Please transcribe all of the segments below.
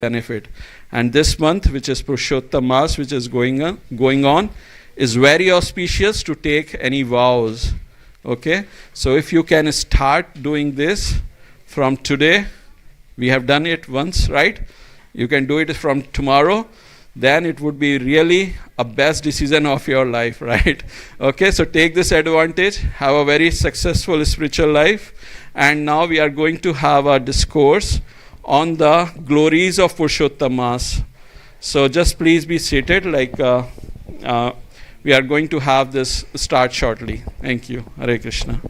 benefit. And this month, which is Purushottam Mas, which is going on, is very auspicious to take any vows. Okay, so if you can start doing this from today, we have done it once, right? You can do it from tomorrow, then it would be really a best decision of your life, right? Okay, so take this advantage, have a very successful spiritual life. And now we are going to have a discourse on the glories of Purushottam Mas. So just please be seated, we are going to have this start shortly. Thank you. Hare Krishna.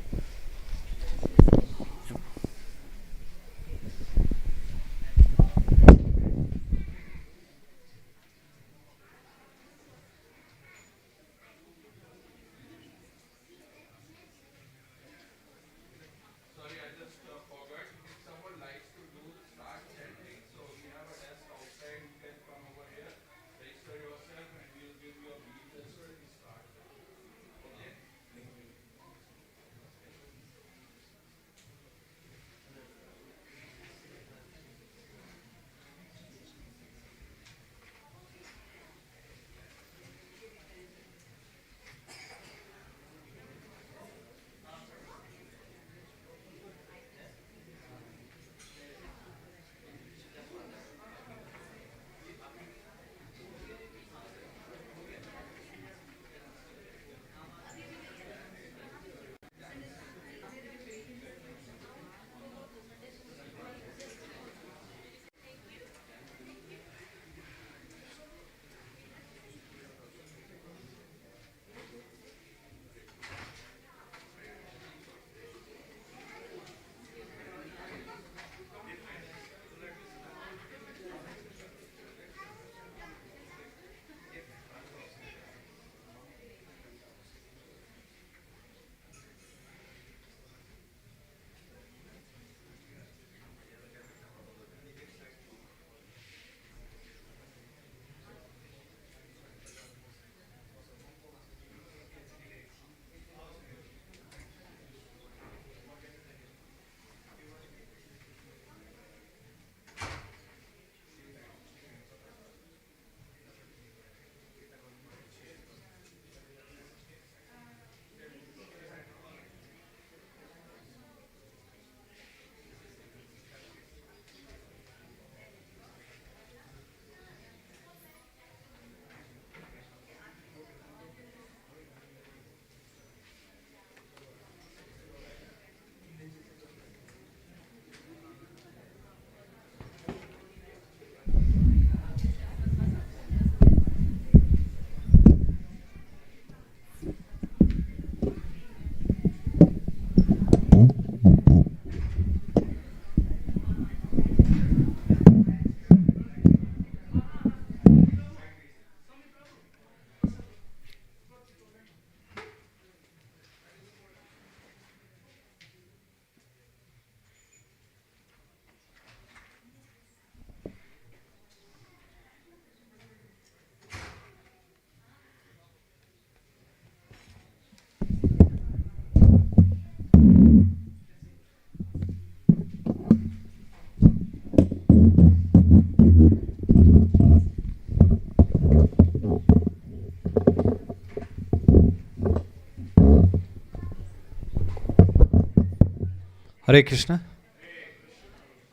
Hare Krishna.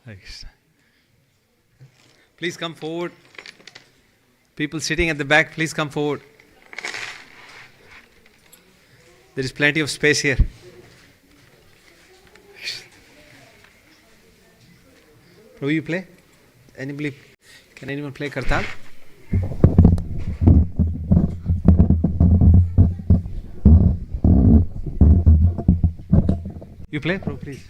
Hare Krishna. Please come forward. People sitting at the back, please come forward. There is plenty of space here. Prabhu, you play? Anybody? Can anyone play Kartal? You play, Prabhu, please.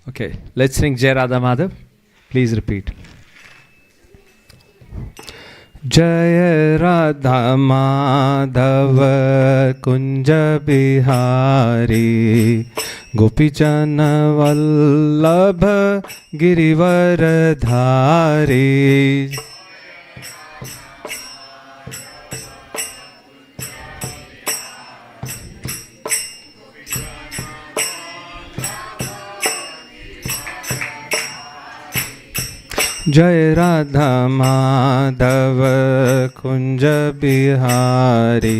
Okay, let's sing Jai Radha Madhav. Please repeat. Jai Radha Madhav Kunja Bihari Gopijana Vallabha Girivardhari जय राधा माधव कुंज बिहारी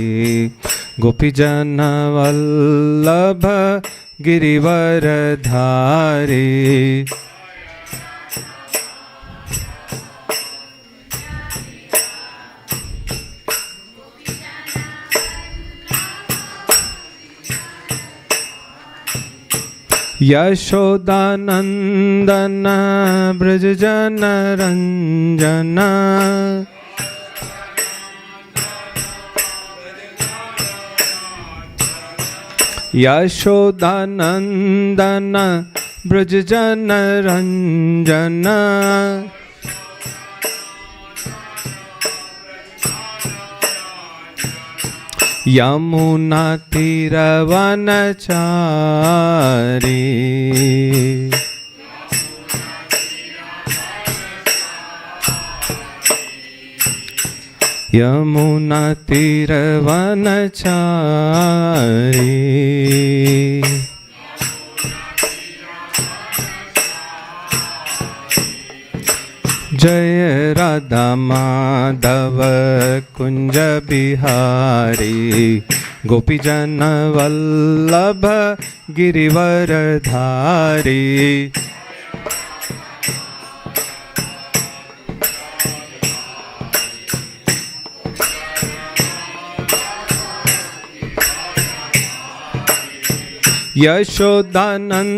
गोपीजन वल्लभ गिरिवर धारी। यशोदानंदन ब्रज जन रंजन यशोदानंदन ब्रज जन रंजन यमुना तीरवनचारी यमुना तीरवनचारी। जय राधा माधव कुंज बिहारी गोपीजन वल्लभ गिरिवर धारी। यशोदानंदन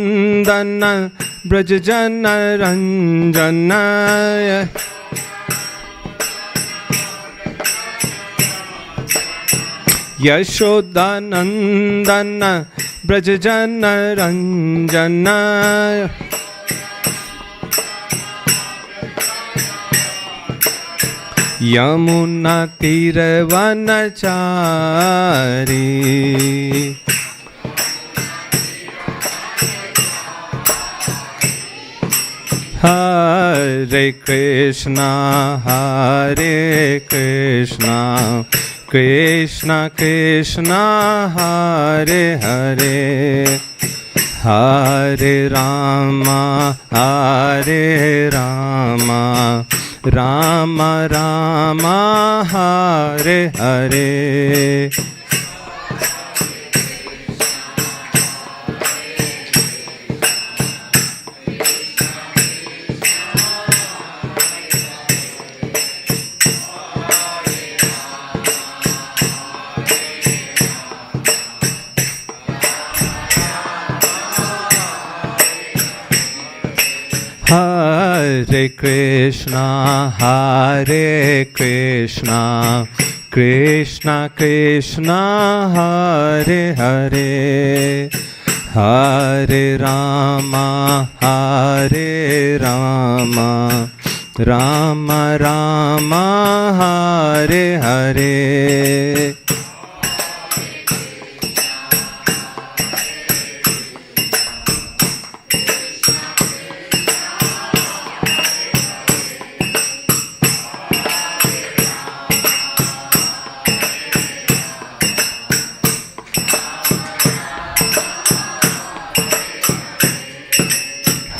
ब्रज जन रंजन यशोदानंदन ब्रज जन रंजन यमुना तीरवनचारी। हरे कृष्णा कृष्णा कृष्णा हरे हरे हरे रामा राम राम हरे हरे। हरे कृष्णा कृष्णा कृष्णा हरे हरे हरे रामा राम राम हरे हरे।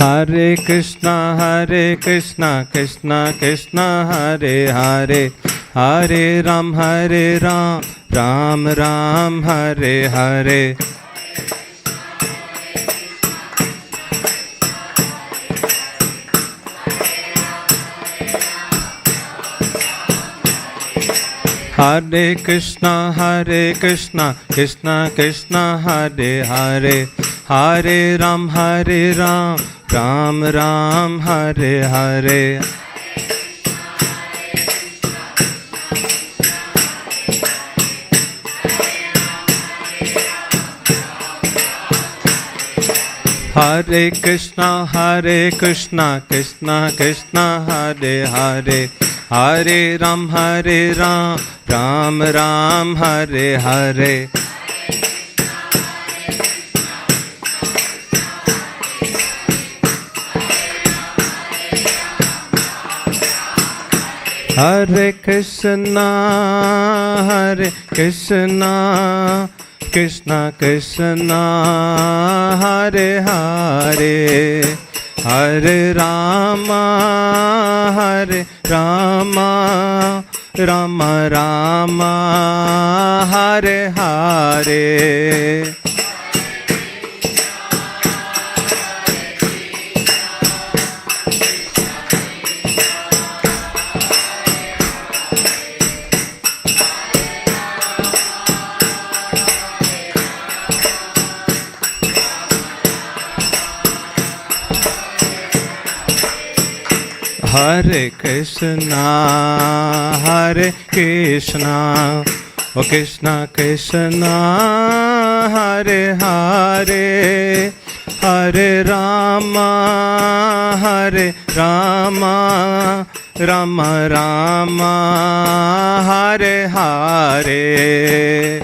हरे कृष्णा कृष्णा कृष्णा हरे हरे हरे राम राम राम हरे हरे। हरे कृष्णा कृष्णा कृष्णा हरे हरे हरे राम राम राम हरे हरे। हरे कृष्णा कृष्णा कृष्णा हरे हरे हरे राम राम राम हरे हरे। हरे Krishna Krishna Krishna Hare Hare Hare Rama, Hare Rama, Rama Rama, Hare Hare. Hare Krishna, Hare Krishna, O Krishna Krishna, Hare Hare, Hare Rama, Hare Rama, Rama Rama, Hare Hare.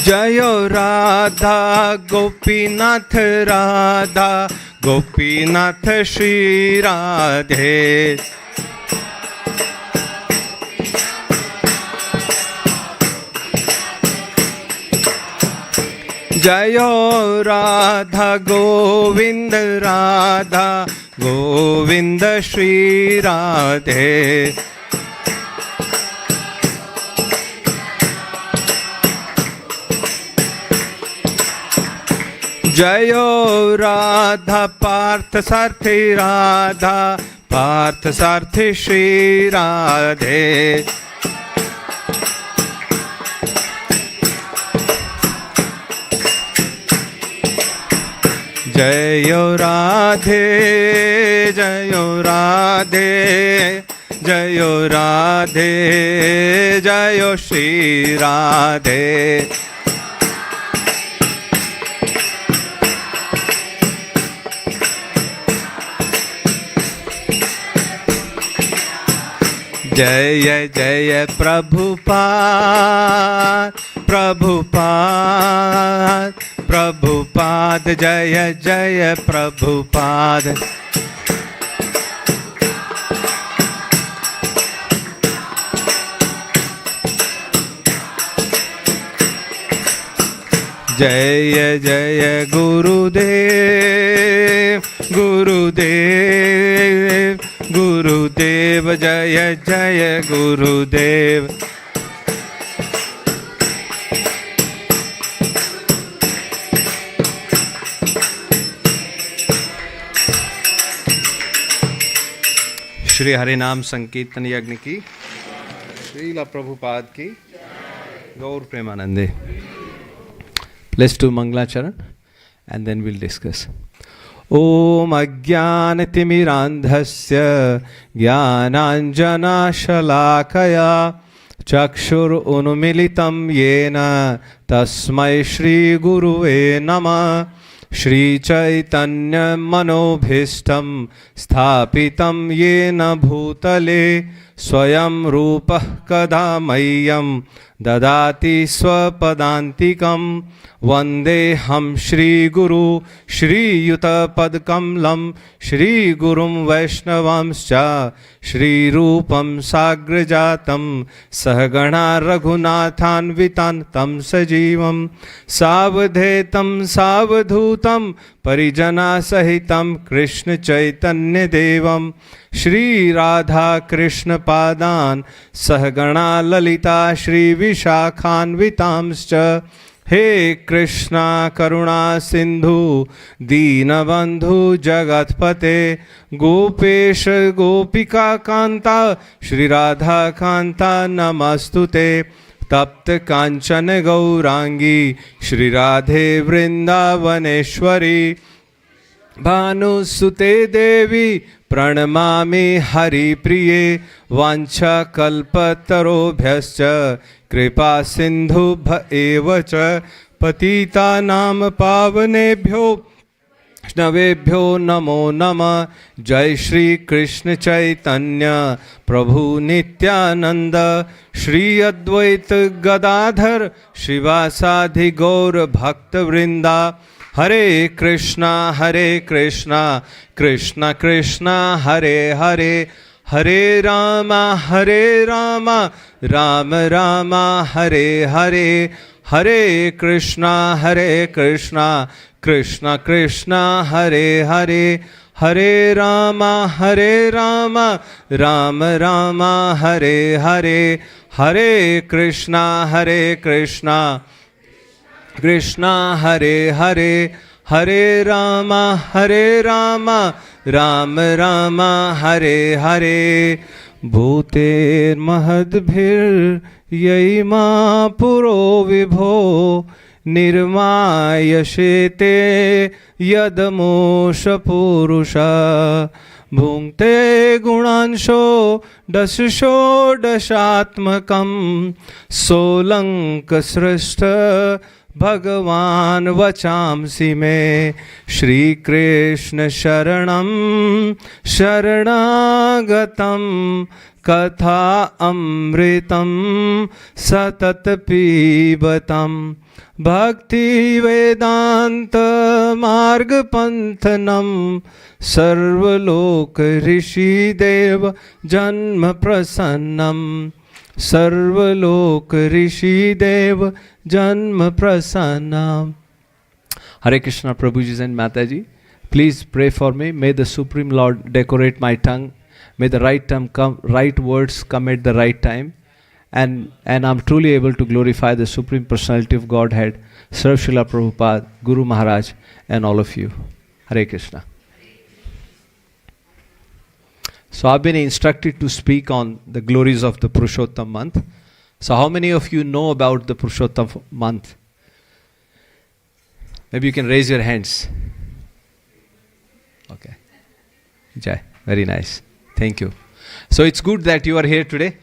जयो राधा गोपीनाथ राधा गोपीनाथ श्री राधे जयो राधा गोविंद राधा गोविंद श्री राधे जयो राधा पार्थ सारथी राधा पार्थ सारथी श्री राधे जयो राधे जयो राधे जयो राधे जयो श्री राधे जय जय प्रभुपाद प्रभुपाद प्रभुपाद जय जय प्रभुपाद जय जय गुरुदेव गुरुदेव गुरुदेव जय जय गुरुदेव श्री हरिनाम संकीर्तन यज्ञ की श्रीला प्रभुपाद की गौर प्रेमानंदे. Let's do Mangalacharan and then we'll discuss. Om Ajnanatimirandhasya Jnananjanashalakaya Chakshur Unmilitam Yena Tasmai Shri Guruve Namah Shri Chaitanya Manobhishtam Sthapitam Yena Bhutale Swayam Rupah Kadamayyam Dadati Swapadantikam Vandeham Shri Guru Shri Yuta Padkamlam Shri Gurum Vaishnavamscha Shri Rupam Sagrajatam Sahagana Raghunathan Tam Sajivam Savadhetam Savadhutam Parijana Sahitam Krishna Chaitanya Devam Shri Radha Krishna Padan Sahagana Lalita Shri Vishakhanvitamscha He Krishna Karuna Sindhu Deenabandhu Jagatpate Gopesh Gopika Kanta Shri Radha Kanta Namastute Tapta Kanchana Gaurangi Shri Radhe Vrindavaneshwari Bhanusute Devi Pranamami Hari Priye Vancha Kalpatarobhyascha Kripa Sindhu Bhaevacha Patita Nam Pavanebhyo वैष्णवेभ्यो नमो नमः। जय श्री कृष्ण चैतन्य प्रभु नित्यानंद, श्री अद्वैत गदाधर श्रीवासादि गौर भक्त वृंदा। हरे कृष्णा कृष्णा कृष्णा हरे हरे, हरे राम राम राम हरे हरे, हरे कृष्णा कृष्णा कृष्णा हरे हरे, हरे राम राम राम हरे हरे, हरे कृष्णा कृष्णा हरे हरे, हरे राम राम राम हरे हरे। भूतेर्महद्भिर्यैमा पुरो विभो, निर्मायशेते यदमोष पुरुष। भुङ्क्ते गुणांशो दशषोडशात्मकं, सोलङ्कसृष्ट भगवान् वचांसि मे। श्रीकृष्ण शरणं शरणागतं, कथा अमृतं सतत पीबतं। भक्ति वेदांत मार्ग पंथनम, सर्वलोक ऋषि देव जन्म प्रसन्नम। सर्वलोक ऋषि देव जन्म प्रसन्नम। Hare Krishna, Prabhuji and Mataji. Please pray for me. May the Supreme Lord decorate my tongue. May the right words come at the right time. And I'm truly able to glorify the Supreme Personality of Godhead, serve Srila Prabhupada, Guru Maharaj, and all of you. Hare Krishna. So I've been instructed to speak on the glories of the Purushottam month. So how many of you know about the Purushottam month? Maybe you can raise your hands. Okay. Jai. Very nice. Thank you. So it's good that you are here today.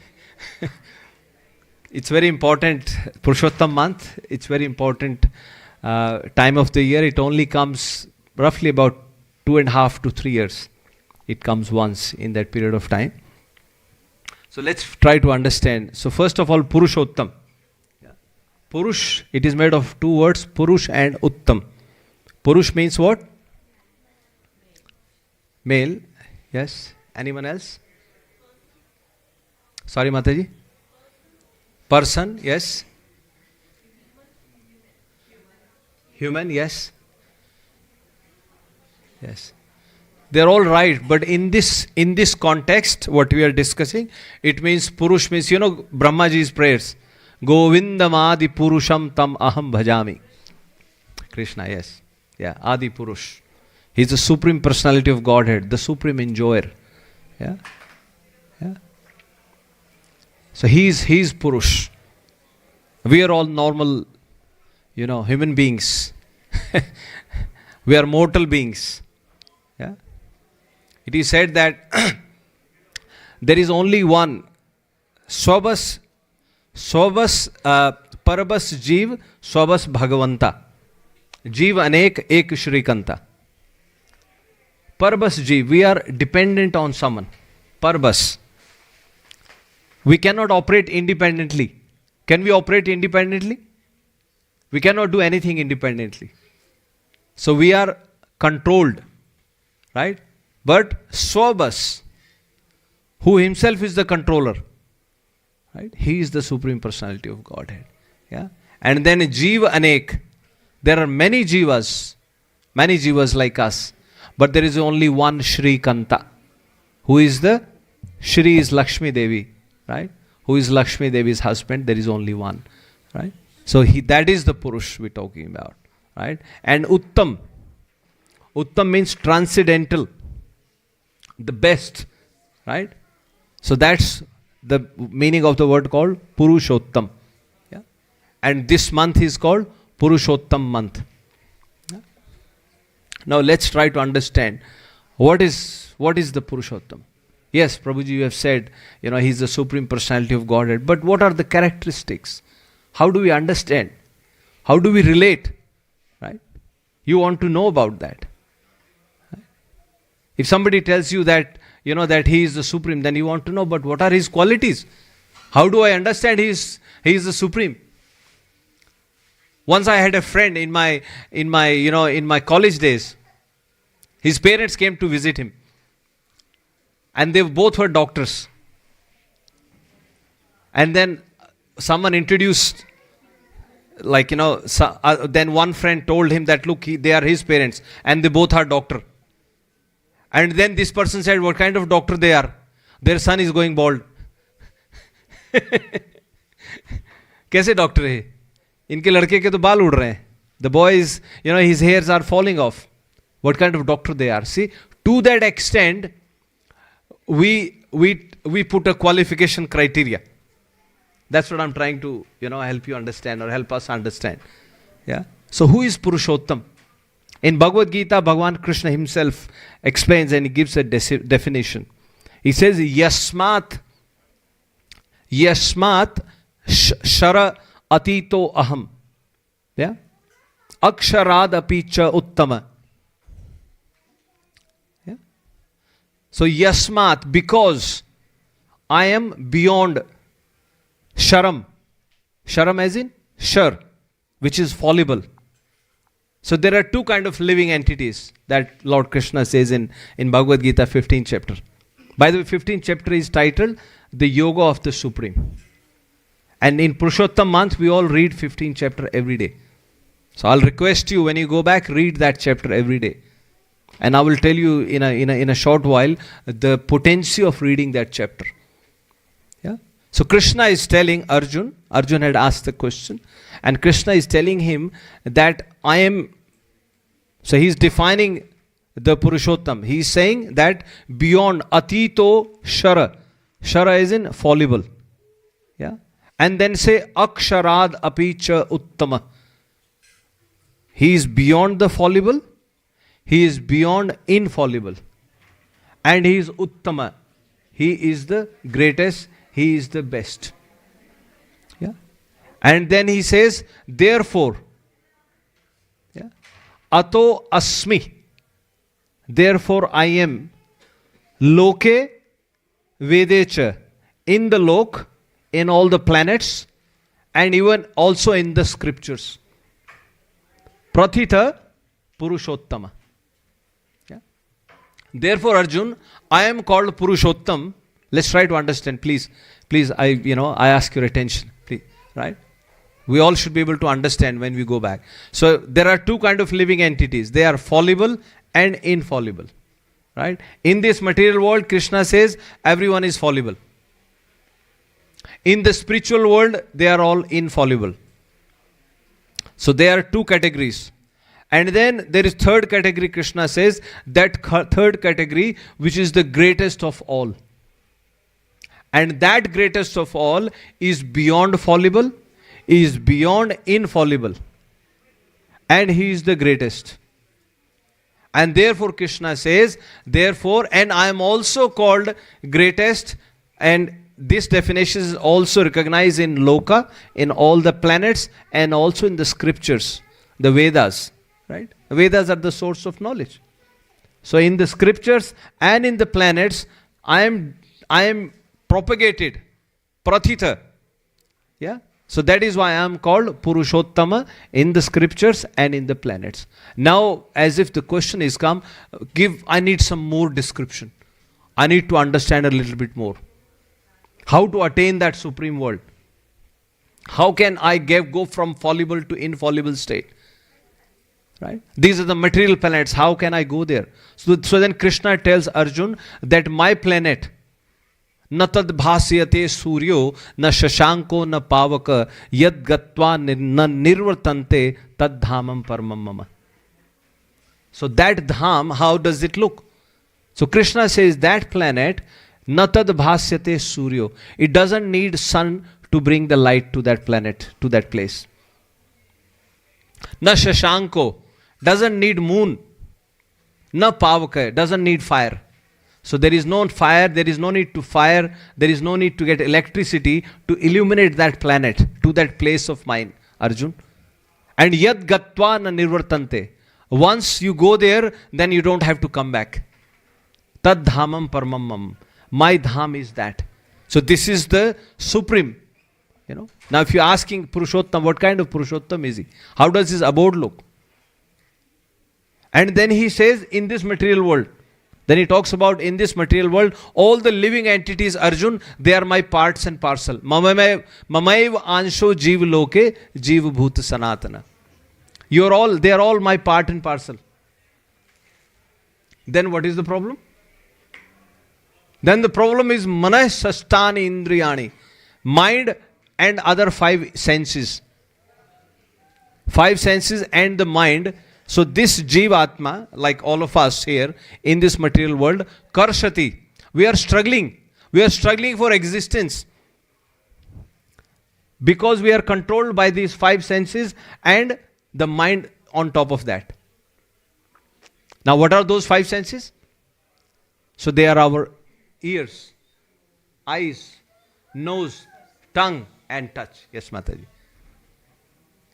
It's very important, Purushottam month. It's very important time of the year. It only comes roughly about 2.5 to 3 years. It comes once in that period of time. So let's try to understand. So first of all, Purushottam. Purush, it is made of two words, Purush and Uttam. Purush means what? Male. Yes. Anyone else? Sorry, Mataji. Person. Yes. Human. Yes. Yes. They're all right, but in this context, what we are discussing, it means Purush means, Brahmaji's prayers. Govindam Adi Purusham Tam Aham Bhajami. Krishna, yes. Yeah, Adi Purush. He's the Supreme Personality of Godhead, the Supreme Enjoyer. Yeah. Yeah. So he's Purush. We are all normal, human beings. We are mortal beings. Yeah. It is said that there is only one Swabas Parabas Jeev Swabas Bhagavanta. Jeev Anek Ek Shrikanta. Parabas Jeev, we are dependent on someone. Parabas. We cannot operate independently. Can we operate independently? We cannot do anything independently. So we are controlled. Right? But Swabas, who himself is the controller, right? He is the Supreme Personality of Godhead. Yeah? And then Jiva Anek. There are many Jivas like us. But there is only one Shri Kanta. Who is the Shri is Lakshmi Devi. Right? Who is Lakshmi Devi's husband? There is only one. Right? So that is the Purush we're talking about. Right? And Uttam. Uttam means transcendental. The best. Right? So that's the meaning of the word called Purushottam. Yeah? And this month is called Purushottam month. Yeah? Now let's try to understand what is the Purushottam. Yes, Prabhuji, you have said, he's the Supreme Personality of Godhead. But what are the characteristics? How do we understand? How do we relate? Right? You want to know about that. If somebody tells you that, that he is the supreme, then you want to know, but what are his qualities? How do I understand he is the supreme? Once I had a friend in my college days. His parents came to visit him. And they both were doctors. And then someone introduced, then one friend told him that, look, they are his parents and they both are doctor. And then this person said, what kind of doctor they are? Their son is going bald. कैसे doctor है? इनके लड़के के तो बाल उड़ रहे हैं. The boy is, his hairs are falling off. What kind of doctor they are? See, to that extent, we put a qualification criteria. That's what I'm trying to, help you understand or help us understand. Yeah. So who is Purushottam? In Bhagavad Gita, Bhagavan Krishna himself explains and he gives a definition. He says, Yasmat shara atito aham. Yeah. Aksharad apicha uttama. Yeah. So Yasmat, because I am beyond Sharam. Sharam as in Shar, which is fallible. So there are two kind of living entities that Lord Krishna says in Bhagavad Gita 15th chapter. By the way, 15th chapter is titled The Yoga of the Supreme. And in Purushottam month, we all read 15th chapter every day. So I'll request you, when you go back, read that chapter every day. And I will tell you in a short while the potency of reading that chapter. Yeah. So Krishna is telling Arjun had asked the question, and Krishna is telling him that I am, so he's defining the Purushottam. He's saying that beyond Atito Shara. Shara is in fallible. Yeah. And then say Aksharad Apicha Uttama. He is beyond the fallible. He is beyond infallible. And he is Uttama. He is the greatest. He is the best. Yeah. And then he says, therefore, yeah, Ato Asmi. Therefore I am Loke Vedecha, in the Lok, in all the planets, and even also in the scriptures. Prathita Purushottama. Yeah. Therefore, Arjun, I am called Purushottam. Let's try to understand, please. Please, I ask your attention, please. Right? We all should be able to understand when we go back. So there are two kind of living entities. They are fallible and infallible. Right? In this material world, Krishna says everyone is fallible. In the spiritual world, they are all infallible. So there are two categories. And then there is third category, Krishna says, that third category which is the greatest of all. And that greatest of all is beyond fallible, is beyond infallible. And he is the greatest. And therefore Krishna says, therefore, and I am also called greatest, and this definition is also recognized in Loka, in all the planets, and also in the scriptures, the Vedas. Right? Vedas are the source of knowledge. So in the scriptures and in the planets, I am propagated, prathita. Yeah. So that is why I am called Purushottama in the scriptures and in the planets. Now, as if the question is come, I need some more description. I need to understand a little bit more. How to attain that supreme world? How can I go from fallible to infallible state? Right? These are the material planets. How can I go there? So then Krishna tells Arjun that my planet, na tad bhasyate suryo, na shashanko, na pavaka, yad gatva na nirvartante, tad dhamam paramam mama. So that dham, how does it look? So Krishna says that planet, na tad bhasyate suryo. It doesn't need sun to bring the light to that planet, to that place. Na shashanko, doesn't need moon. Na pavaka, doesn't need fire. So there is no fire, there is no need to fire, there is no need to get electricity to illuminate that planet, to that place of mine, Arjun. And yad gatva na nirvartante. Once you go there, then you don't have to come back. Tad dhamam paramam. My dham is that. So this is the supreme. Now if you're asking Purushottam, what kind of Purushottam is he? How does his abode look? And then he says, in this material world. Then he talks about, in this material world, all the living entities, Arjun, they are my parts and parcel. Mamaiv ansho jeev loke jeev bhuta sanatana. They are all my part and parcel. Then what is the problem? Then the problem is manah sastani indriyani. Mind and other 5 senses. 5 senses and the mind. So this Jivatma, like all of us here in this material world, karshati. We are struggling. We are struggling for existence. Because we are controlled by these 5 senses and the mind on top of that. Now what are those 5 senses? So they are our ears, eyes, nose, tongue and touch. Yes, Mataji.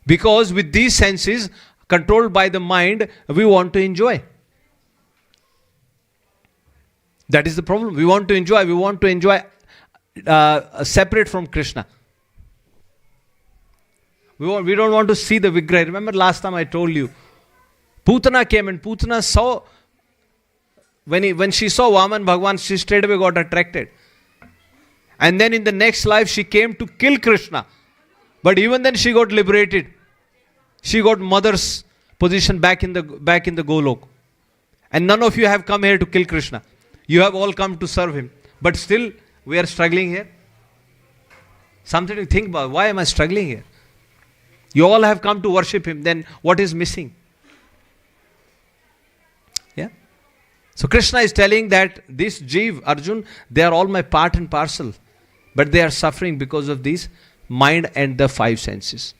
Because with these senses controlled by the mind, we want to enjoy. That is the problem. We want to enjoy. We want to enjoy separate from Krishna. We don't want to see the Vigraha. Remember last time I told you, Putana came and Putana saw, when she saw Vaman Bhagwan, she straight away got attracted. And then in the next life she came to kill Krishna. But even then she got liberated. She got mother's position back in the Golok. And none of you have come here to kill Krishna. You have all come to serve him. But still we are struggling here. Something to think about. Why am I struggling here? You all have come to worship him. Then what is missing? Yeah. So Krishna is telling that this Jeev, Arjun, they are all my part and parcel. But they are suffering because of these mind and the 5 senses.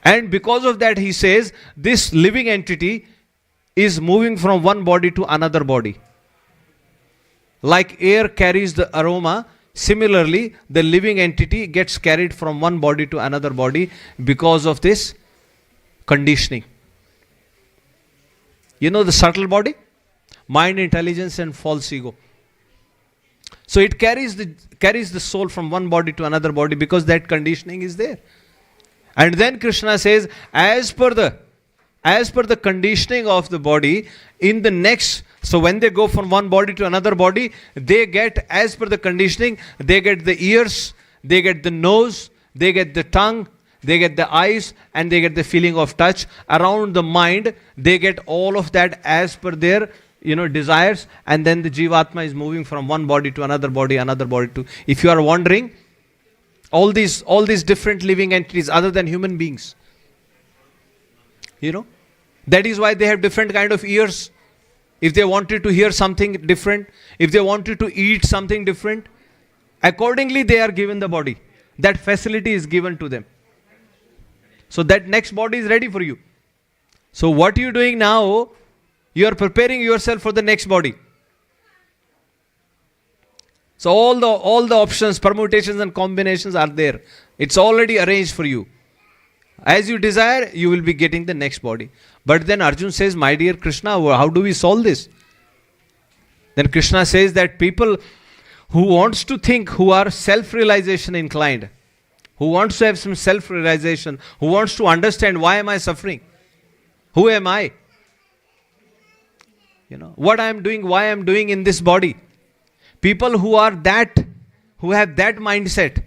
And because of that, he says, this living entity is moving from one body to another body. Like air carries the aroma, similarly, the living entity gets carried from one body to another body because of this conditioning. You know the subtle body? Mind, intelligence and false ego. So it carries the soul from one body to another body because that conditioning is there. And then Krishna says, as per the conditioning of the body, in the next, so when they go from one body to another body, they get, as per the conditioning, they get the ears, they get the nose, they get the tongue, they get the eyes, and they get the feeling of touch. Around the mind, they get all of that as per their desires, and then the Jivatma is moving from one body to another body to. If you are wondering, all these different living entities other than human beings, that is why they have different kind of ears. If they wanted to hear something different, if they wanted to eat something different, accordingly they are given the body. That facility is given to them. So that next body is ready for you. So what you are doing now, you are preparing yourself for the next body. So all the options, permutations and combinations are there. It's already arranged for you. As you desire, you will be getting the next body. But then Arjun says, my dear Krishna, how do we solve this? Then Krishna says that people who wants to think, who are self-realization inclined, who wants to have some self-realization, who wants to understand why am I suffering? Who am I? What I am doing, why I am doing in this body. People who have that mindset,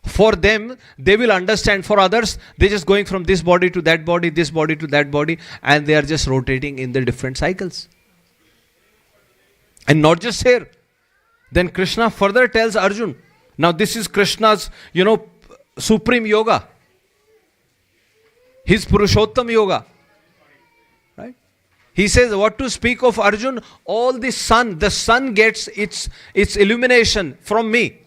for them, they will understand. For others, they're just going from this body to that body, this body to that body, and they are just rotating in the different cycles. And not just here. Then Krishna further tells Arjun, now this is Krishna's, supreme yoga. His Purushottam yoga. Right? He says, what to speak of Arjun? All the sun gets its illumination from me.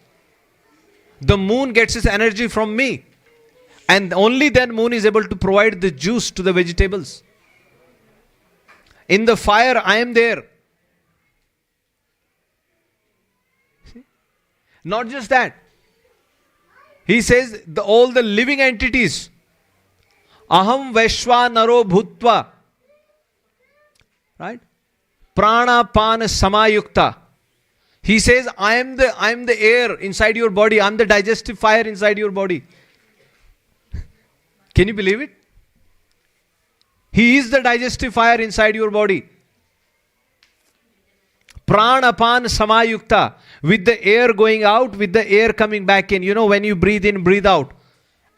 The moon gets its energy from me. And only then moon is able to provide the juice to the vegetables. In the fire, I am there. See? Not just that. He says, all the living entities, Aham Vaishwa Naro Bhutva. Right? Prana Pan Samayukta. He says, I am the air inside your body. I am the digestive fire inside your body. Can you believe it? He is the digestive fire inside your body. Pranapan Samayukta. With the air going out, with the air coming back in. You know, when you breathe in, breathe out.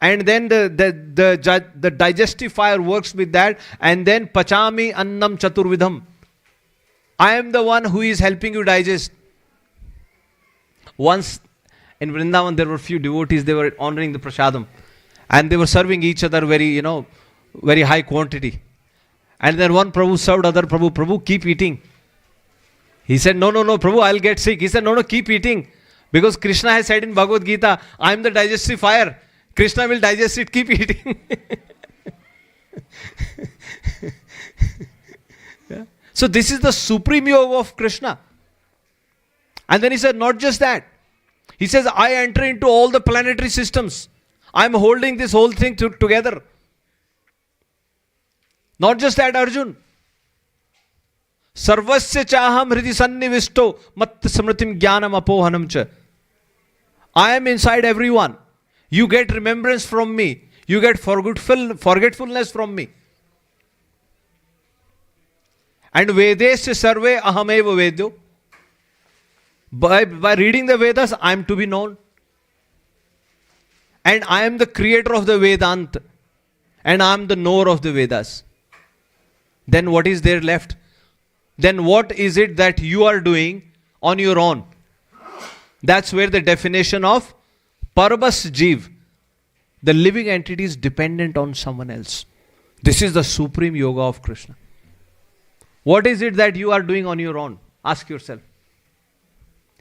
And then the digestive fire works with that. And then Pachami Annam Chaturvidham. I am the one who is helping you digest. Once in Vrindavan, there were few devotees, they were honoring the prasadam. And they were serving each other very high quantity. And then one Prabhu served other Prabhu. Prabhu, keep eating. He said, no, Prabhu, I'll get sick. He said, no, keep eating. Because Krishna has said in Bhagavad Gita, I am the digestive fire. Krishna will digest it, keep eating. Yeah. So this is the supreme yoga of Krishna. And then he said, not just that. He says, I enter into all the planetary systems. I am holding this whole thing together. Not just that, Arjun. Sarvasya chaham hridi sannivisto mat smritim jnanam apohanam cha. I am inside everyone. You get remembrance from me. You get forgetfulness from me. And Vedesya sarve ahameva vedyo. By reading the Vedas, I am to be known. And I am the creator of the Vedanta. And I am the knower of the Vedas. Then what is there left? Then what is it that you are doing on your own? That's where the definition of Parabas Jeev, the living entity, is dependent on someone else. This is the supreme yoga of Krishna. What is it that you are doing on your own? Ask yourself.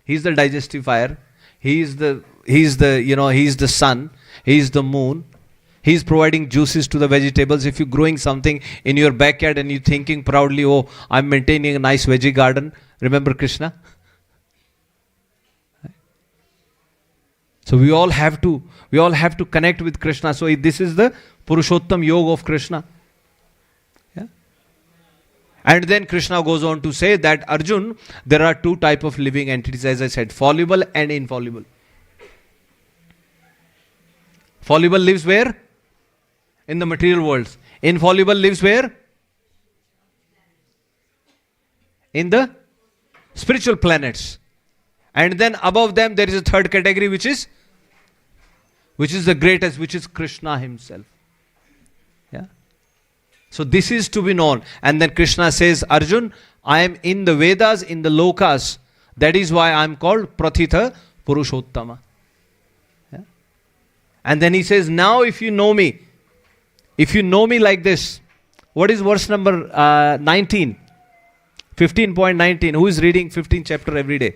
He is the digestive fire. He is the sun. He is the moon. He is providing juices to the vegetables. If you're growing something in your backyard and you're thinking proudly, oh, I'm maintaining a nice veggie garden, remember Krishna? So we all have to connect with Krishna. So this is the Purushottam Yoga of Krishna. Yeah? And then Krishna goes on to say that, Arjun, there are two types of living entities, as I said, fallible and infallible. Fallible lives where? In the material world. Infallible lives where? In the spiritual planets. And then above them there is a third category which is the greatest, which is Krishna himself. Yeah. So this is to be known. And then Krishna says, Arjun, I am in the Vedas, in the Lokas. That is why I am called Prathitha Purushottama. Yeah. And then he says, now if you know me like this, what is verse number 19? 15.19. Who is reading 15th chapter every day?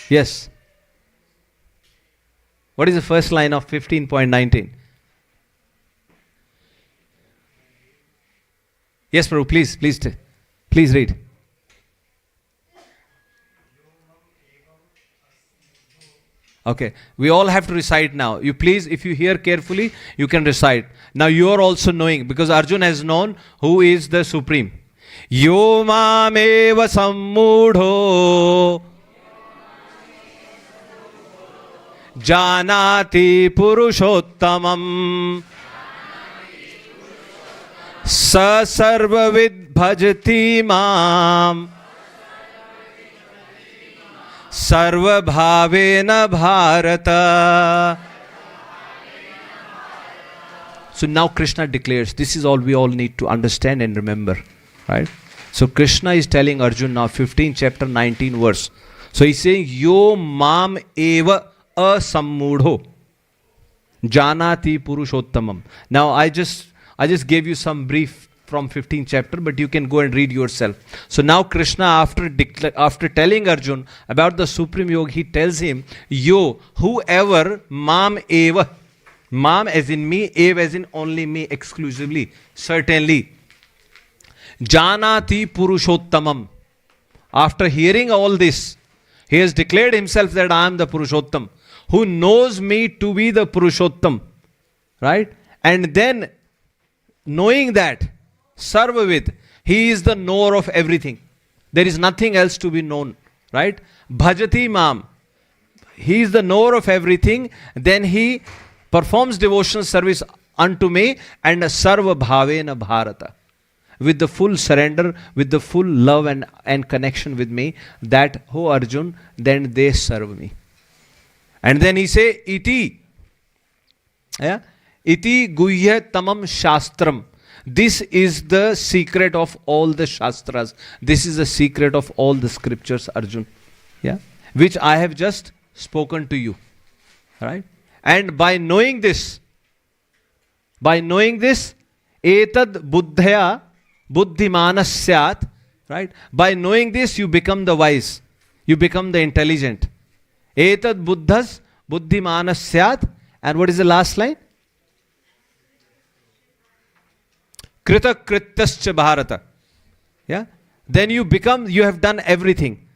Yes. What is the first line of 15.19? Yes, Prabhu, please read. Okay, we all have to recite now. You please, if you hear carefully, you can recite. Now you are also knowing, because Arjun has known who is the Supreme. Yo mameva sammudho janati purushottamam sa sarvavid bhajati mam sarva bhavena bharata. So now Krishna declares, this is all we all need to understand and remember, right? So Krishna is telling Arjun now, 15 chapter 19 verse. So he's saying, yo mam eva asammudho janati purushottamam. Now I just gave you some brief from 15th chapter, but you can go and read yourself. So now Krishna, after telling Arjun about the Supreme Yoga, he tells him, yo, whoever mam eva, mam as in me, eva as in only me, exclusively, certainly, janati purushottamam. After hearing all this, he has declared himself that I am the Purushottam, who knows me to be the Purushottam, right? And then knowing that, Sarvavid, He is the knower of everything. There is nothing else to be known, right? Bhajati mam. He is the knower of everything. Then he performs devotional service unto me and sarva bhavena bharata. With the full surrender, with the full love and connection with me, that, oh Arjun, then they serve me. And then he say, iti. Yeah? Iti guhya tamam shastram. This is the secret of all the shastras. This is the secret of all the scriptures, Arjun. Yeah? Which I have just spoken to you. Right? And by knowing this, etad buddhaya buddhimanasyat, right? By knowing this, you become the wise. You become the intelligent. Etad buddhas buddhimanasyat. And what is the last line? Krita kritascha bharata. Yeah? Then you have done everything.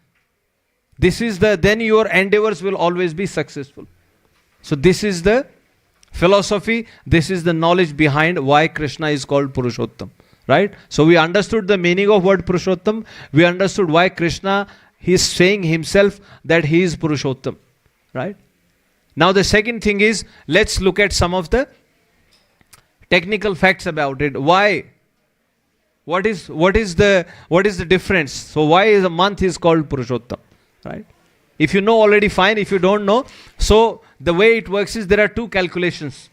Then your endeavors will always be successful. So this is the philosophy, this is the knowledge behind why Krishna is called Purushottam. Right? So we understood the meaning of word Purushottam. We understood why Krishna, he is saying himself that he is Purushottam. Right? Now the second thing is, let's look at some of the technical facts about it. Why? What is the difference? So why is a month is called Purushottam? Right? If you know already, fine. If you don't know, so the way it works is there are two calculations.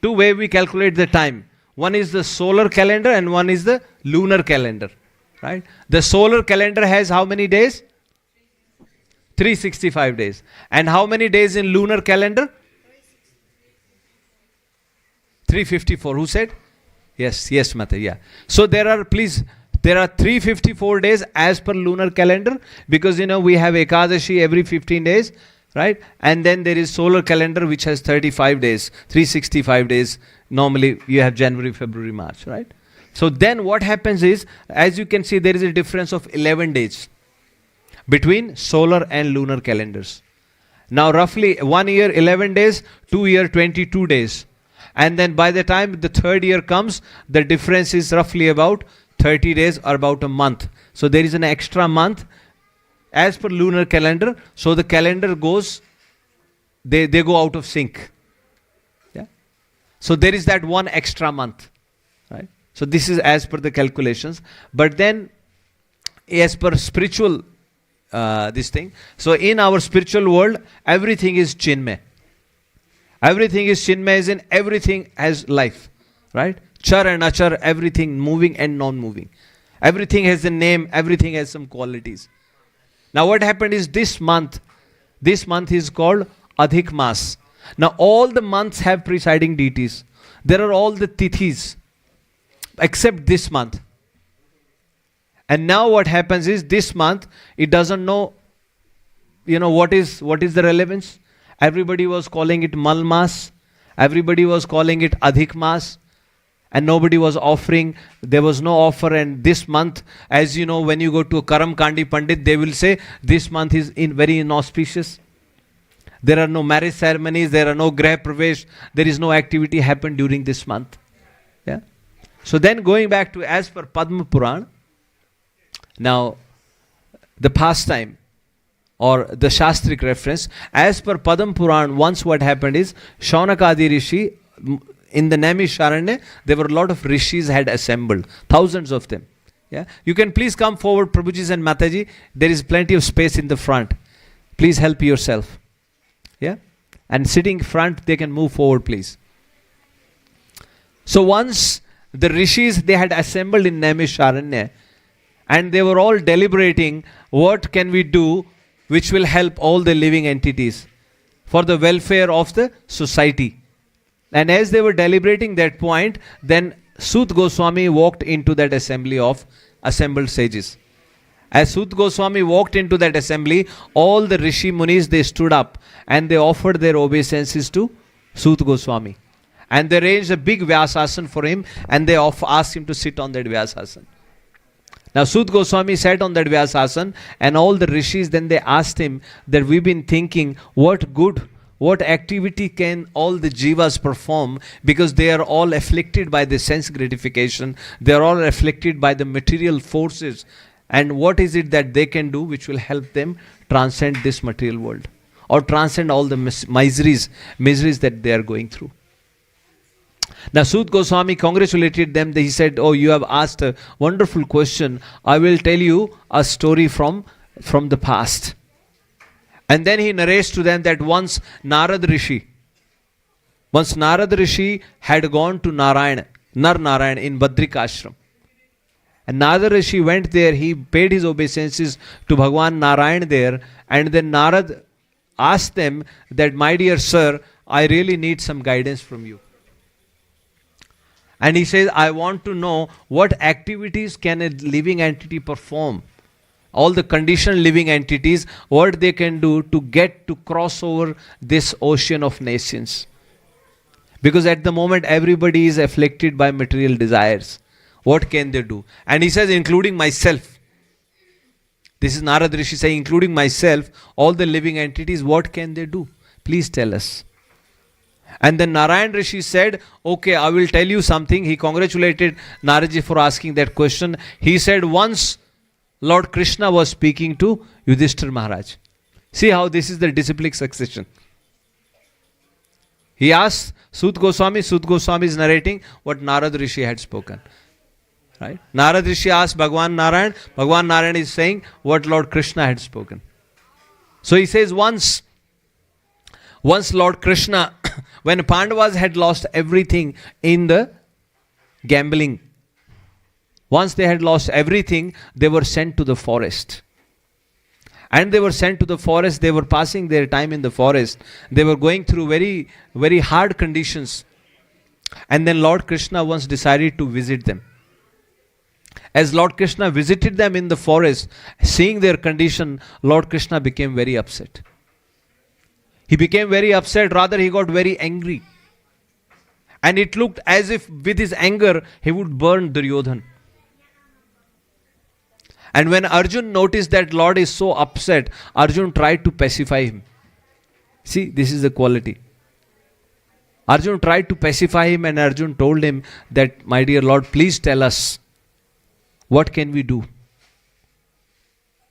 Two ways we calculate the time. One is the solar calendar and one is the lunar calendar. Right? The solar calendar has how many days? 365 days. And how many days in lunar calendar? 354. Who said? Yes, Mata. Yeah. So there are 354 days as per lunar calendar, because we have Ekadashi every 15 days, right? And then there is solar calendar which has 35 days, 365 days. Normally you have January, February, March, right? So then what happens is, as you can see, there is a difference of 11 days between solar and lunar calendars. Now roughly 1 year 11 days, 2 year 22 days. And then by the time the third year comes, the difference is roughly about 30 days or about a month. So there is an extra month as per lunar calendar. So the calendar goes, they go out of sync. Yeah. So there is that one extra month. Right. So this is as per the calculations. But then as per spiritual this thing. So in our spiritual world, everything is Chinmay. Everything is Chinmay, as in everything has life. Right? Char and achar, everything moving and non-moving. Everything has a name, everything has some qualities. Now what happened is this month is called Adhik Mas. Now all the months have presiding deities. There are all the tithis except this month. And now what happens is this month, it doesn't know, what is the relevance. Everybody was calling it Mal Mas. Everybody was calling it Adhik Mas. And nobody was offering. There was no offer. And this month, as you know, when you go to a Karam Kandi Pandit, they will say this month is very inauspicious. There are no marriage ceremonies. There are no Grah Pravesh. There is no activity happened during this month. Yeah. So then going back to as per Padma Puran, now the pastime or the Shastric reference, as per Padma Puran, once what happened is Shaunakadi Rishi, in the Naimisharanya, there were a lot of rishis had assembled, thousands of them. Yeah, you can please come forward, Prabhuji and Mataji. There is plenty of space in the front. Please help yourself. Yeah, and sitting front, they can move forward, please. So once the rishis, they had assembled in Naimisharanya, and they were all deliberating what can we do which will help all the living entities for the welfare of the society. And as they were deliberating that point, then Sut Goswami walked into that assembly of assembled sages. As Sut Goswami walked into that assembly, all the Rishi Munis, they stood up and they offered their obeisances to Sut Goswami. And they arranged a big Vyasasan for him, and they asked him to sit on that Vyasasan. Now Sut Goswami sat on that Vyasasan, and all the Rishis, then they asked him that we've been thinking what good what activity can all the jivas perform, because they are all afflicted by the sense gratification, they are all afflicted by the material forces, and what is it that they can do which will help them transcend this material world, or transcend all the miseries that they are going through. Now Sud Goswami congratulated them. He said, oh, you have asked a wonderful question. I will tell you a story from the past. And then he narrates to them that once Narad Rishi had gone to Nar Narayan in Badrik Ashram. And Narad Rishi went there, he paid his obeisances to Bhagwan Narayan there, and then Narad asked them that, my dear sir, I really need some guidance from you. And he says, I want to know what activities can a living entity perform. All the conditioned living entities, what they can do to get to cross over this ocean of nations. Because at the moment everybody is afflicted by material desires. What can they do? And he says, including myself. This is Narad Rishi saying, including myself, all the living entities, what can they do? Please tell us. And then Narayan Rishi said, okay, I will tell you something. He congratulated Naradji for asking that question. He said, once Lord Krishna was speaking to Yudhishthir Maharaj. See how this is the disciplic succession. He asked Sud Goswami is narrating what Narad Rishi had spoken. Right? Narad Rishi asked Bhagwan Narayan is saying what Lord Krishna had spoken. So he says, once Lord Krishna, when Pandavas had lost everything in the gambling, once they had lost everything, they were sent to the forest. And they were sent to the forest, they were passing their time in the forest. They were going through very, very hard conditions. And then Lord Krishna once decided to visit them. As Lord Krishna visited them in the forest, seeing their condition, Lord Krishna became very upset. He became very upset, rather he got very angry. And it looked as if with his anger, he would burn Duryodhan. And when Arjun noticed that Lord is so upset, Arjun tried to pacify him. See, this is the quality. Arjun tried to pacify him, and Arjun told him that, my dear Lord, please tell us, what can we do?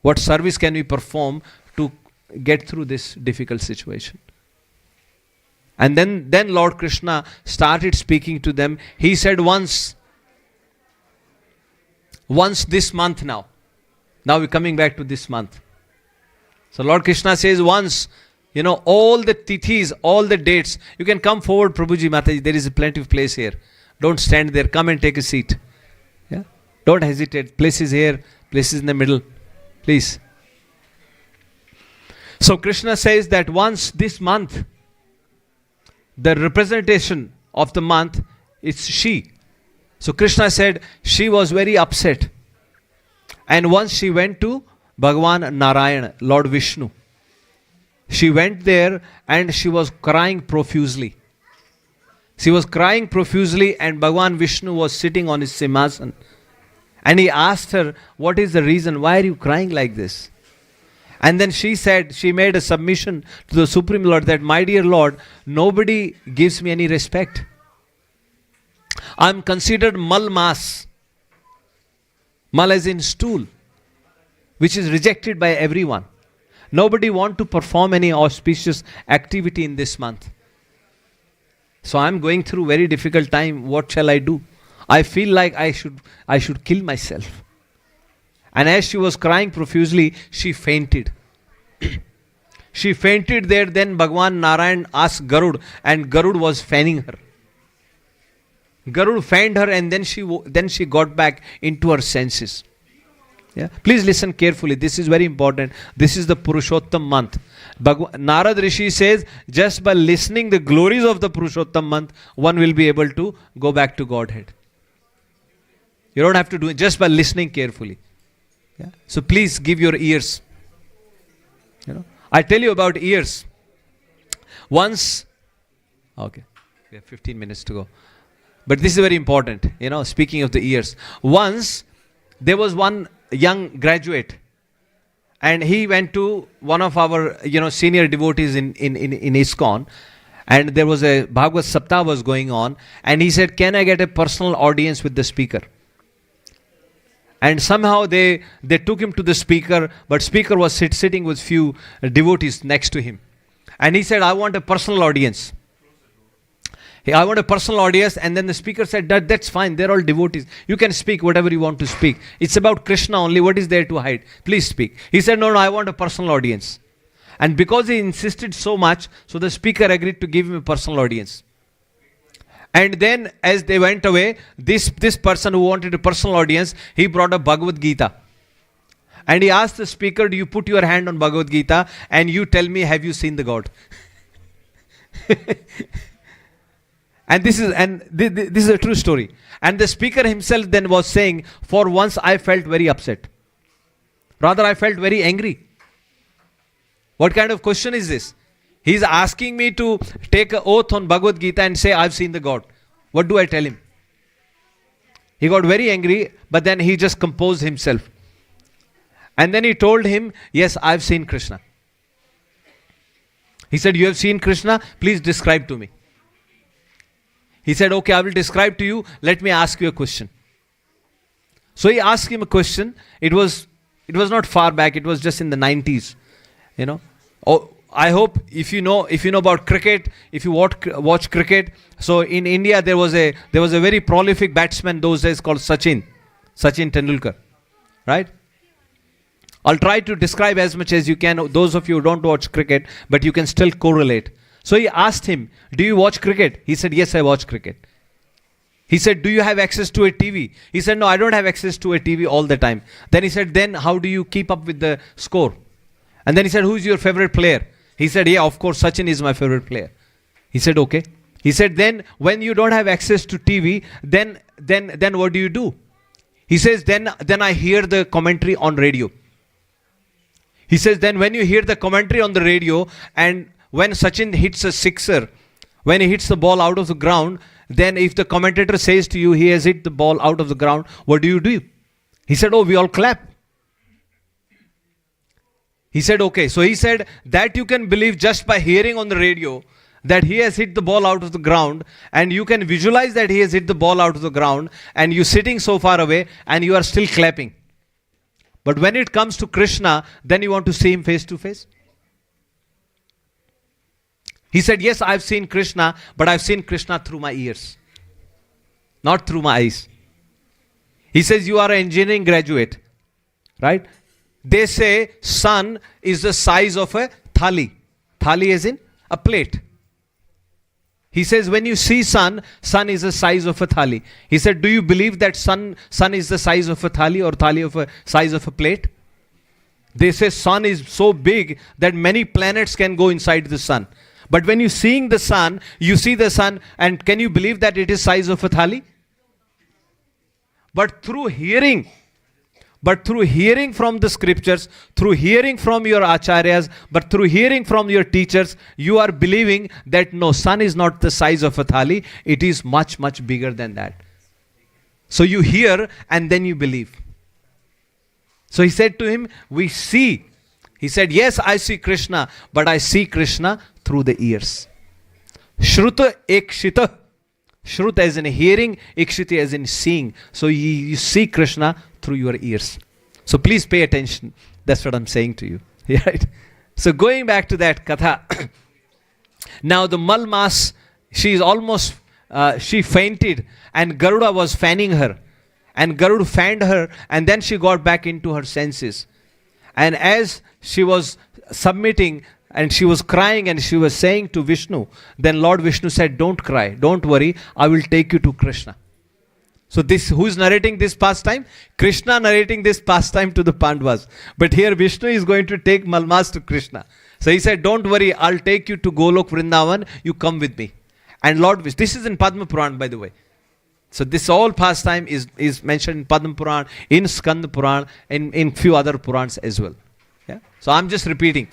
What service can we perform to get through this difficult situation? And then Lord Krishna started speaking to them. He said, once this month now we're coming back to this month. So Lord Krishna says, once, all the tithis, all the dates, you can come forward, Prabhuji, Mataji, there is plenty of place here. Don't stand there, come and take a seat. Yeah? Don't hesitate, places here, places in the middle, please. So Krishna says that once this month, the representation of the month is she. So Krishna said she was very upset. And once she went to Bhagwan Narayan, Lord Vishnu. She went there and she was crying profusely. She was crying profusely, and Bhagwan Vishnu was sitting on his simhasan. And he asked her, what is the reason? Why are you crying like this? And then she said, she made a submission to the Supreme Lord that, my dear Lord, nobody gives me any respect. I am considered mal mas. Mal as in stool, which is rejected by everyone. Nobody want to perform any auspicious activity in this month. So I am going through very difficult time. What shall I do? I feel like I should kill myself. And as she was crying profusely, she fainted. She fainted there. Then Bhagwan Narayan asked Garud, and Garud was fanning her. Garud fanned her, and then she got back into her senses. Yeah? Please listen carefully. This is very important. This is the Purushottam month. Narad Rishi says, just by listening the glories of the Purushottam month, one will be able to go back to Godhead. You don't have to do it just by listening carefully. Yeah? So please give your ears. I tell you about ears. Once, okay, we have 15 minutes to go. But this is very important, speaking of the ears. Once, there was one young graduate, And he went to one of our, senior devotees in ISKCON, and there was a Bhagavad Saptah was going on, and he said, can I get a personal audience with the speaker? And somehow they took him to the speaker, but speaker was sitting with few devotees next to him. And he said, I want a personal audience. I want a personal audience. And then the speaker said, that's fine. They're all devotees. You can speak whatever you want to speak. It's about Krishna only. What is there to hide? Please speak. He said, no, I want a personal audience. And because he insisted so much, so the speaker agreed to give him a personal audience. And then as they went away, this person who wanted a personal audience, he brought a Bhagavad Gita. And he asked the speaker, do you put your hand on Bhagavad Gita and you tell me, have you seen the God? And this is a true story. And the speaker himself then was saying, for once I felt very upset. Rather, I felt very angry. What kind of question is this? He's asking me to take an oath on Bhagavad Gita and say, I've seen the God. What do I tell him? He got very angry, but then he just composed himself. And then he told him, yes, I've seen Krishna. He said, you have seen Krishna? Please describe to me. He said, okay, I will describe to you. Let me ask you a question. So he asked him a question. It was not far back. It was just in the 90s. Oh, I hope if you know about cricket, if you watch cricket. So in India there was a very prolific batsman those days called Sachin Tendulkar, right? I'll try to describe as much as you can. Those of you who don't watch cricket, but you can still correlate. So he asked him, do you watch cricket? He said, yes, I watch cricket. He said, do you have access to a TV? He said, no, I don't have access to a TV all the time. Then he said, then how do you keep up with the score? And then he said, who is your favorite player? He said, yeah, of course, Sachin is my favorite player. He said, okay. He said, then when you don't have access to TV, then what do you do? He says, then I hear the commentary on radio. He says, then when you hear the commentary on the radio, and when Sachin hits a sixer, when he hits the ball out of the ground, then if the commentator says to you, he has hit the ball out of the ground, what do you do? He said, oh, we all clap. He said, okay. So he said that you can believe just by hearing on the radio that he has hit the ball out of the ground, and you can visualize that he has hit the ball out of the ground, and you're sitting so far away and you are still clapping. But when it comes to Krishna, then you want to see him face to face. He said, yes, I've seen Krishna, but I've seen Krishna through my ears, not through my eyes. He says, you are an engineering graduate, right? They say sun is the size of a thali. Thali as in a plate. He says, when you see sun is the size of a thali. He said, do you believe that sun is the size of a thali, or thali of a size of a plate? They say sun is so big that many planets can go inside the sun. But when you see the sun, and can you believe that it is size of a thali? But through hearing from the scriptures, through hearing from your acharyas, but through hearing from your teachers, you are believing that no, sun is not the size of a thali, it is much, much bigger than that. So you hear and then you believe. So he said to him, we see. He said, yes, I see Krishna, but I see Krishna through the ears. Shruta ekshita. Shruta as in hearing, ikshita as in seeing. So you see Krishna through your ears. So please pay attention. That's what I'm saying to you. Right? So going back to that katha. Now the Malmas, she fainted, and Garuda was fanning her. And Garuda fanned her, and then she got back into her senses. And as she was submitting, and she was crying, and she was saying to Vishnu, then Lord Vishnu said, don't cry, don't worry, I will take you to Krishna. So who is narrating this pastime? Krishna narrating this pastime to the Pandavas. But here Vishnu is going to take Malmas to Krishna. So he said, don't worry, I'll take you to Golok Vrindavan, you come with me. And Lord Vishnu, this is in Padma Puran, by the way. So this all pastime is mentioned in Padma Puran, in Skanda Puran, in few other Purans as well. Yeah? So I'm just repeating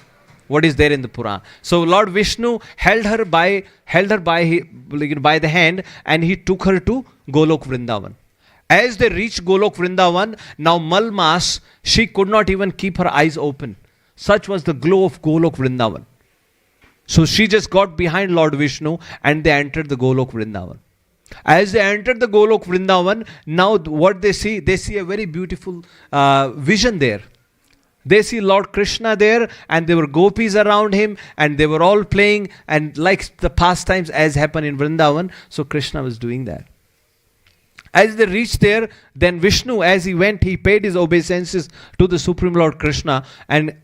what is there in the Puran. So Lord Vishnu held her by the hand, and he took her to Golok Vrindavan. As they reached Golok Vrindavan, now Malmas, she could not even keep her eyes open. Such was the glow of Golok Vrindavan. So she just got behind Lord Vishnu and they entered the Golok Vrindavan. As they entered the Golok Vrindavan, now what they see a very beautiful vision there. They see Lord Krishna there, and there were gopis around him, and they were all playing, and like the pastimes as happened in Vrindavan, so Krishna was doing that. As they reached there, then Vishnu, as he went, he paid his obeisances to the Supreme Lord Krishna, and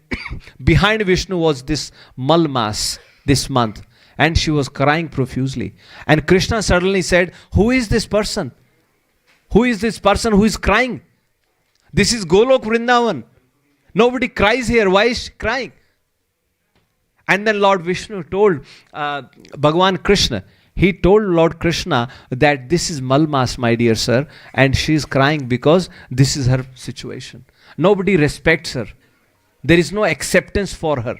behind Vishnu was this Malmas, this month, and she was crying profusely. And Krishna suddenly said, "Who is this person? Who is this person who is crying? This is Golok Vrindavan. Nobody cries here. Why is she crying?" And then Lord Vishnu told Bhagavan Krishna, he told Lord Krishna that this is Malmas, my dear sir, and she is crying because this is her situation. Nobody respects her. There is no acceptance for her.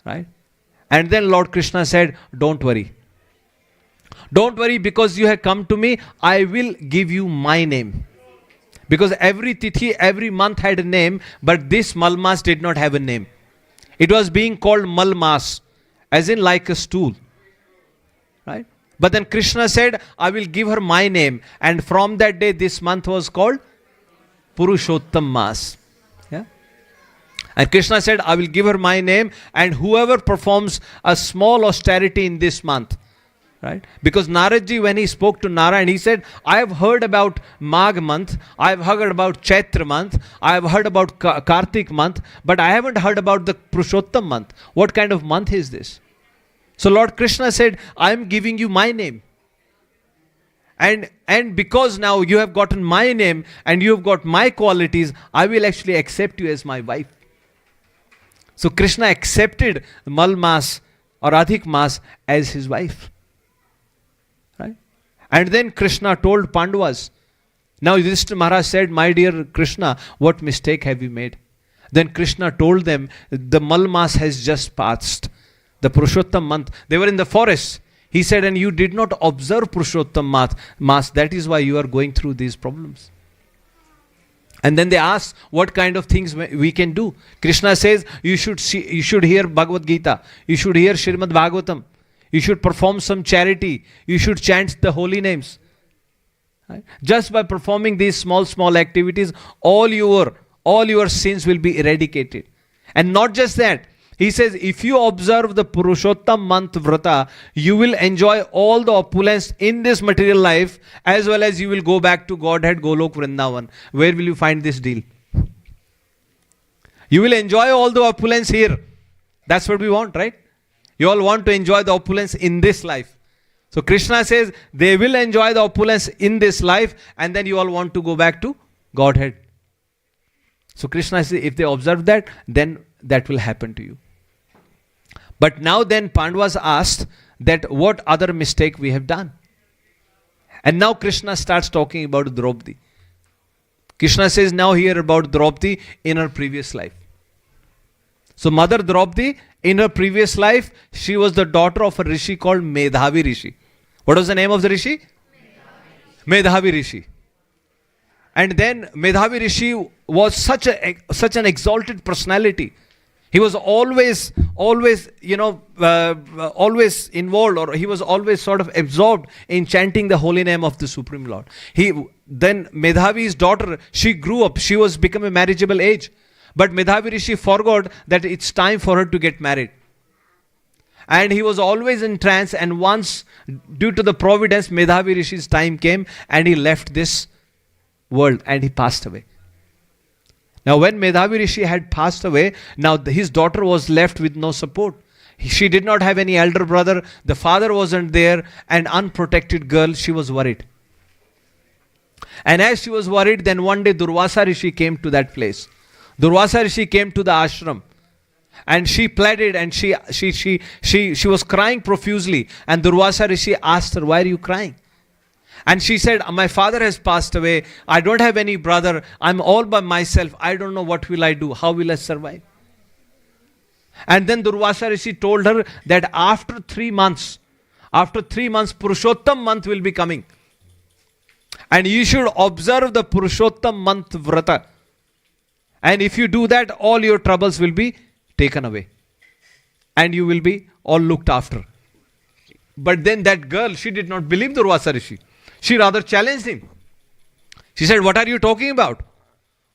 Right? And then Lord Krishna said, "Don't worry. Don't worry, because you have come to me, I will give you my name." Because every tithi, every month had a name, but this Malmas did not have a name. It was being called Malmas, as in like a stool. Right? But then Krishna said, "I will give her my name." And from that day, this month was called Purushottam Mas. Yeah? And Krishna said, "I will give her my name, and whoever performs a small austerity in this month." Right? Because Naradji, when he spoke to Narayan, he said, "I have heard about Magh month, I have heard about Chaitra month, I have heard about Kartik month, but I haven't heard about the Purushottam month. What kind of month is this?" So Lord Krishna said, "I am giving you my name. And because now you have gotten my name and you have got my qualities, I will actually accept you as my wife." So Krishna accepted Malmas or Adhik Mas as his wife. Right? And then Krishna told Pandavas. Now Yudhishthira Maharaj said, "My dear Krishna, what mistake have you made?" Then Krishna told them, the Malmas has just passed. The Purushottam month. They were in the forest. He said, "And you did not observe Purushottam Mas. That is why you are going through these problems." And then they asked, what kind of things we can do? Krishna says, you should hear Bhagavad Gita. You should hear Srimad Bhagavatam. You should perform some charity. You should chant the holy names. Right? Just by performing these small activities, all your sins will be eradicated. And not just that. He says, if you observe the Purushottam month vrata, you will enjoy all the opulence in this material life, as well as you will go back to Godhead Golok Vrindavan. Where will you find this deal? You will enjoy all the opulence here. That's what we want, right? You all want to enjoy the opulence in this life. So Krishna says, they will enjoy the opulence in this life, and then you all want to go back to Godhead. So Krishna says, if they observe that, then that will happen to you. But now then Pandavas asked that what other mistake we have done. And now Krishna starts talking about Draupadi. Krishna says, now hear about Draupadi in her previous life. So Mother Draupadi, in her previous life, she was the daughter of a rishi called Medhavi Rishi. What was the name of the rishi? Medhavi Rishi. And then Medhavi Rishi was such an exalted personality. He was always involved, or he was always sort of absorbed in chanting the holy name of the Supreme Lord. Then Medhavi's daughter, she grew up, she was become a marriageable age. But Medhavi Rishi forgot that it's time for her to get married. And he was always in trance, and once, due to the providence, Medhavi Rishi's time came and he left this world and he passed away. Now when Medhavi Rishi had passed away, now his daughter was left with no support. She did not have any elder brother, the father wasn't there, and unprotected girl, she was worried. And as she was worried, then one day Durvasa Rishi came to that place. Durvasa Rishi came to the ashram, and she pleaded, and she was crying profusely. And Durvasa Rishi asked her, "Why are you crying?" And she said, "My father has passed away. I don't have any brother. I'm all by myself. I don't know what will I do. How will I survive?" And then Durvasa Rishi told her that after 3 months, Purushottam month will be coming. And you should observe the Purushottam month vrata. And if you do that, all your troubles will be taken away. And you will be all looked after. But then that girl, she did not believe Durvasa Rishi. She rather challenged him. She said, what are you talking about?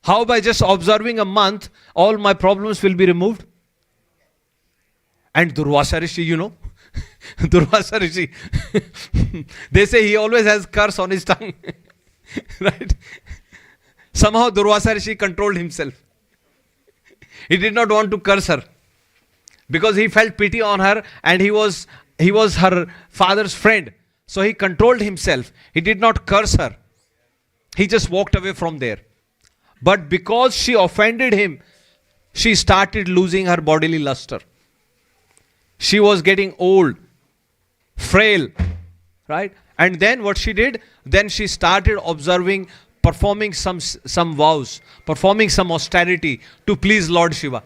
How by just observing a month, all my problems will be removed? And Durvasa Rishi, you know, Durvasa Rishi, they say he always has curse on his tongue. Right? Somehow Durvasa Rishi controlled himself. He did not want to curse her. Because he felt pity on her and he was her father's friend. So he controlled himself. He did not curse her. He just walked away from there. But because she offended him, she started losing her bodily luster. She was getting old, frail, right? And then what she did, then she started observing, performing some vows, performing some austerity to please Lord Shiva.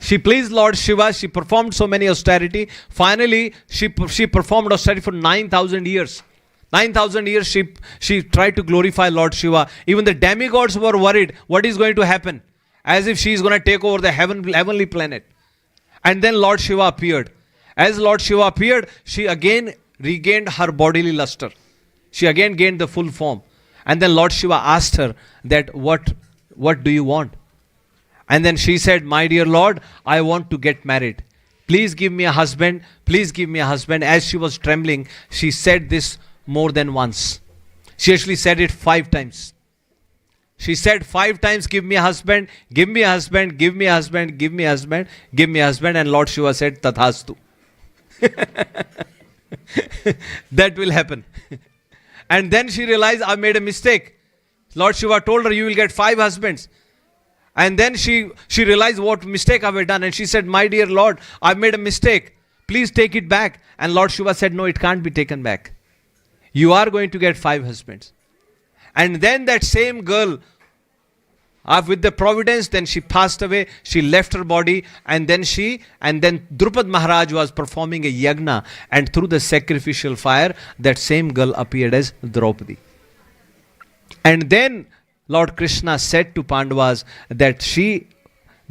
She pleased Lord Shiva. She performed so many austerity. Finally, she performed austerity for 9,000 years. 9,000 years she tried to glorify Lord Shiva. Even the demigods were worried what is going to happen. As if she is going to take over the heavenly planet. And then Lord Shiva appeared. As Lord Shiva appeared, she again regained her bodily luster. She again gained the full form. And then Lord Shiva asked her that what do you want? And then she said, my dear Lord, I want to get married. Please give me a husband. Please give me a husband. As she was trembling, she said this more than once. She actually said it 5 times. She said 5 times, give me a husband, give me a husband, give me a husband, give me a husband, give me a husband. And Lord Shiva said, Tathastu. That will happen. And then she realized, I made a mistake. Lord Shiva told her, you will get 5 husbands. And then she realized what mistake I have done. And she said, my dear Lord, I made a mistake. Please take it back. And Lord Shiva said, no, it can't be taken back. You are going to get 5 husbands. And then that same girl, with the providence, then she passed away. She left her body. And then Drupad Maharaj was performing a yagna. And through the sacrificial fire, that same girl appeared as Draupadi. And then Lord Krishna said to Pandavas that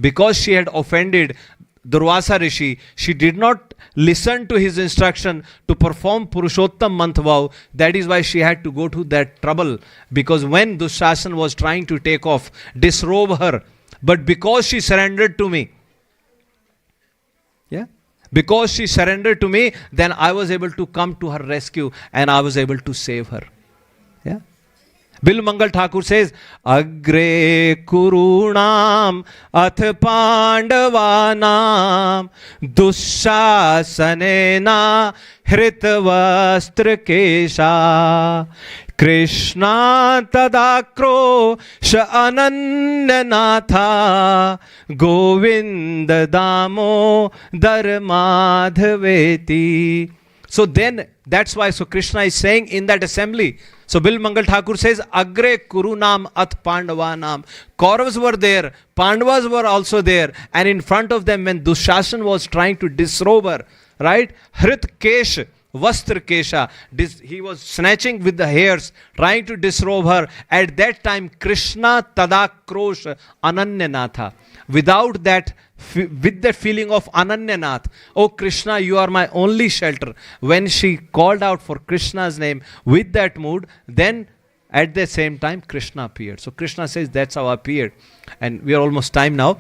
because she had offended Durvasa Rishi, she did not listen to his instruction to perform Purushottam month vow. That is why she had to go to that trouble. Because when Dushasan was trying to disrobe her, but because she surrendered to me, because she surrendered to me, then I was able to come to her rescue and I was able to save her. Yeah. Bill Mangal Thakur says, Agre Kurunam Ath Pandavanam Dushasanena Hritvastra Kesha Krishna Tadakro Anandanatha Govinda Damo Dharmadhaveti. So then, that's why Krishna is saying in that assembly. So Bil Mangal Thakur says, Agre Kurunam At Pandavanam. Kauravas were there, Pandavas were also there, and in front of them when Dushasan was trying to disrobe her, right? Hrit Kesh, Vastra Kesha, he was snatching with the hairs, trying to disrobe her. At that time, Krishna Tadakrosh Ananyanatha. Without that, with that feeling of Ananyanath, oh Krishna, you are my only shelter. When she called out for Krishna's name with that mood, then at the same time Krishna appeared. So Krishna says, that's how I appeared. And we are almost time now.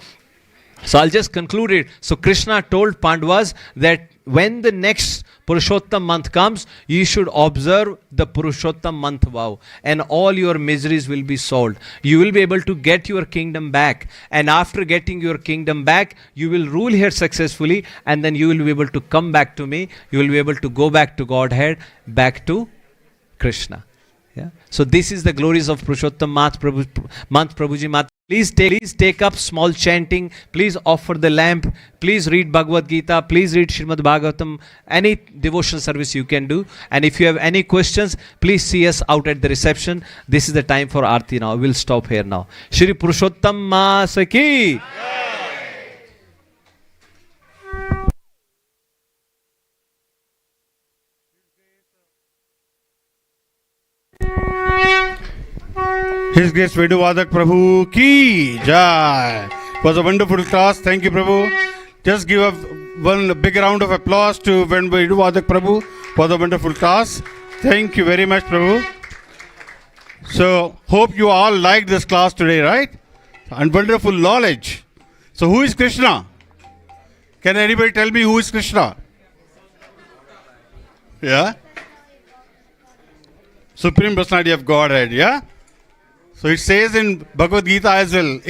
So I'll just conclude it. So Krishna told Pandavas that when the next Purushottam month comes, you should observe the Purushottam month vow and all your miseries will be solved. You will be able to get your kingdom back, and after getting your kingdom back, you will rule here successfully, and then you will be able to come back to me. You will be able to go back to Godhead, back to Krishna. Yeah. So this is the glories of Purushottam month, Prabhuji Mata. Please take up small chanting. Please offer the lamp. Please read Bhagavad Gita. Please read Srimad Bhagavatam. Any devotional service you can do. And if you have any questions, please see us out at the reception. This is the time for Aarti now. We'll stop here now. Shri Purushottam Maasa Ki. Grace Venu Vadak Prabhu ki jai. It was a wonderful class. Thank you, Prabhu. Just give one big round of applause to Venu Vadak Prabhu for the wonderful class. Thank you very much, Prabhu. So, hope you all liked this class today, right? And wonderful knowledge. So, who is Krishna? Can anybody tell me who is Krishna? Yeah? Supreme Personality of Godhead, yeah? So it says in Bhagavad Gita as well.